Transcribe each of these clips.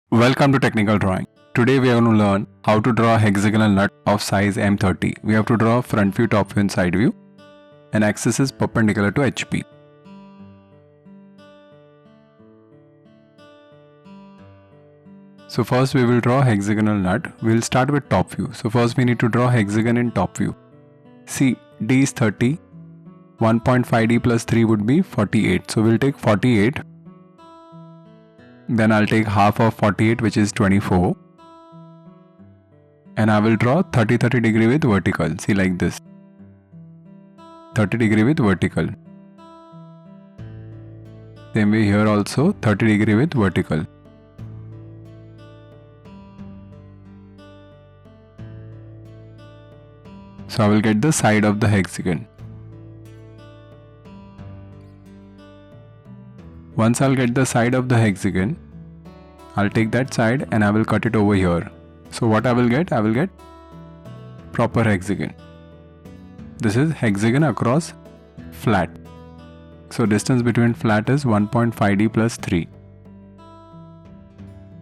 Welcome to Technical Drawing. Today we are going to learn how to draw a hexagonal nut of size M30. We have to draw front view, top view and side view, and axis is perpendicular to HP. So first we will draw hexagonal nut. We will start with top view. So first we need to draw hexagon in top view. See, D is 30. 1.5D plus 3 would be 48. So we'll take 48. Then I'll take half of 48, which is 24. And I will draw 30 degree with vertical. See, like this. 30 degree with vertical. Same way here also 30 degree with vertical. So I will get the side of the hexagon. Once I'll get the side of the hexagon, I'll take that side and I will cut it over here. So what I will get? I will get proper hexagon. This is hexagon across flat. So distance between flat is 1.5D plus 3.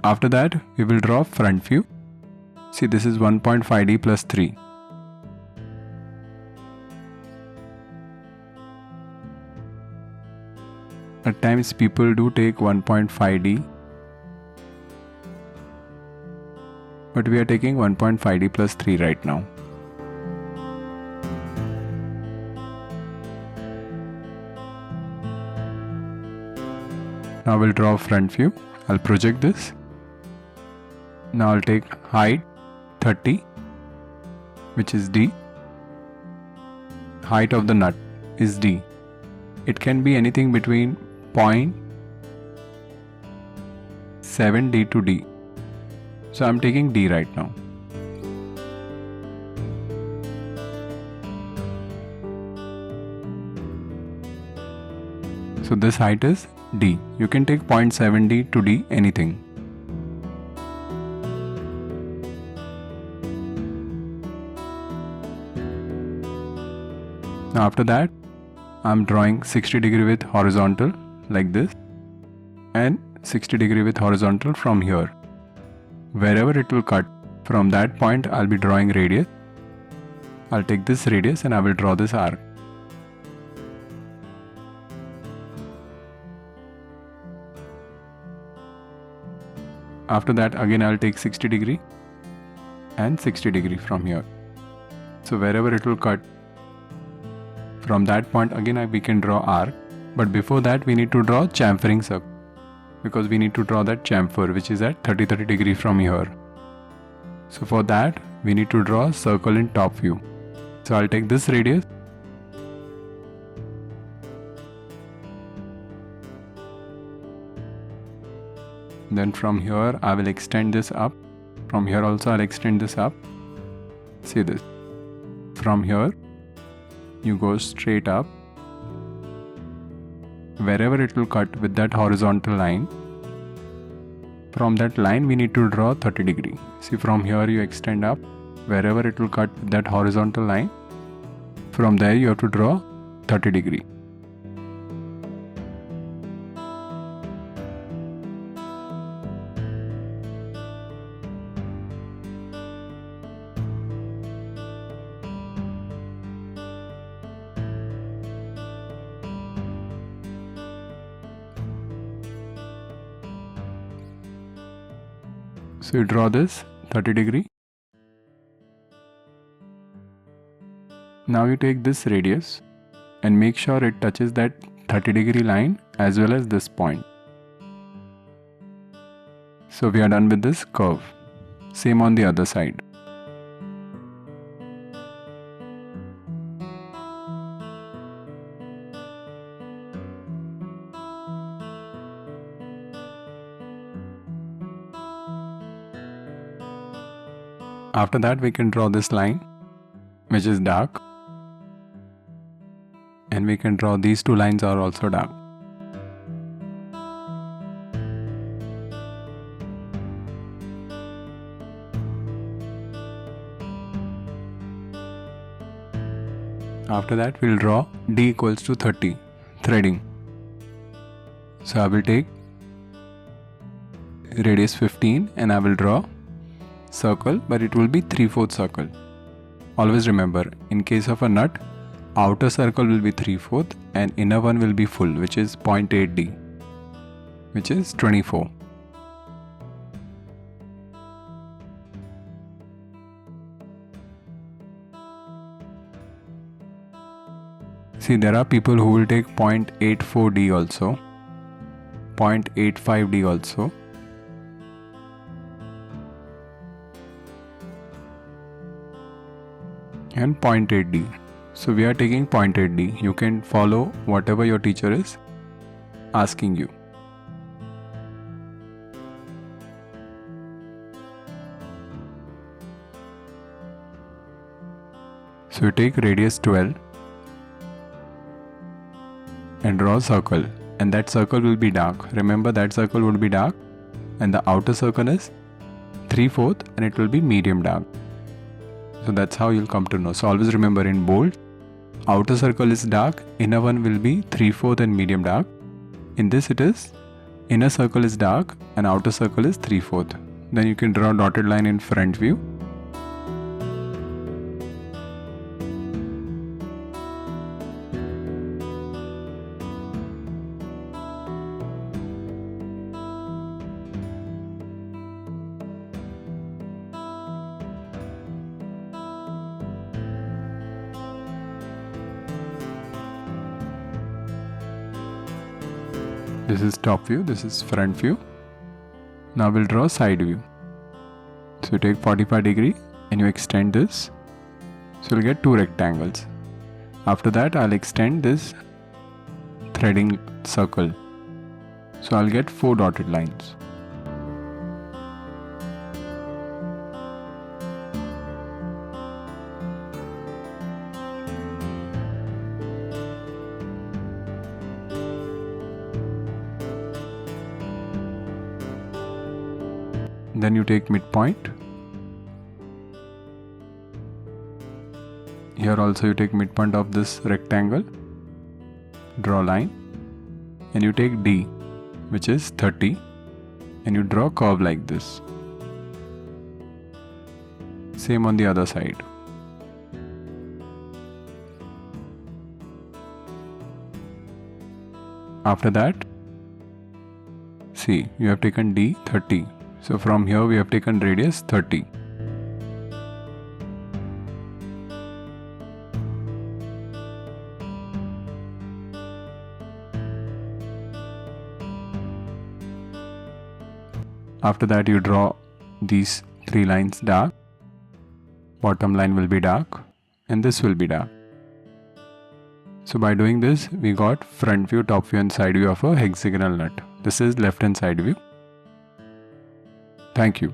After that, we will draw front view. See, this is 1.5D plus 3. At times people do take 1.5D, but we are taking 1.5D plus 3 right now. Now we'll draw front view. I'll project this. Now I'll take height 30, which is D. Height of the nut is D. It can be anything between 0.7D to D. So I'm taking D right now. So this height is D. You can take 0.7D to D, anything. Now after that, I'm drawing 60 degree with horizontal like this and 60 degree with horizontal from here. Wherever it will cut, from that point I'll be drawing radius. I'll take this radius and I will draw this arc. After that again I'll take 60 degree and 60 degree from here. So wherever it will cut, from that point again we can draw arc. But before that we need to draw chamfering circle, because we need to draw that chamfer which is at 30 degree from here. So for that we need to draw a circle in top view. So I'll take this radius then from here I will extend this up. From here also I'll extend this up. See this. From here you go straight up. Wherever it will cut with that horizontal line, from that line we need to draw 30 degree. See, from here you extend up. Wherever it will cut with that horizontal line, from there you have to draw 30 degree. So you draw this 30 degree. Now you take this radius and make sure it touches that 30 degree line as well as this point. So we are done with this curve. Same on the other side. After that we can draw this line which is dark, and we can draw these two lines are also dark. After that we'll draw D equals to 30, threading. So I will take radius 15 and I will draw circle, but it will be 3/4 circle. Always remember, in case of a nut, outer circle will be 3/4 and inner one will be full, which is 0.8 D, which is 24. See, there are people who will take 0.84 D also, 0.85 D also. And 0.8 D. So we are taking 0.8 D. You can follow whatever your teacher is asking you. So you take radius 12 and draw a circle, and that circle will be dark. Remember, that circle would be dark, and the outer circle is 3/4 and it will be medium dark. So that's how you'll come to know. So always remember, in bold, outer circle is dark, inner one will be 3/4 and medium dark. In this it is inner circle is dark and outer circle is 3/4. Then you can draw a dotted line in front view. This is top view, this is front view. Now we'll draw side view. So you take 45 degree and you extend this. So you'll get two rectangles. After that I'll extend this threading circle. So I'll get 4 dotted lines. Then you take midpoint. Here also you take midpoint of this rectangle, draw line, and you take D, which is 30, and you draw a curve like this. Same on the other side. After that, see, you have taken D 30. So from here we have taken radius 30. After that you draw these 3 lines dark, bottom line will be dark and this will be dark. So by doing this we got front view, top view and side view of a hexagonal nut. This is left hand side view. Thank you.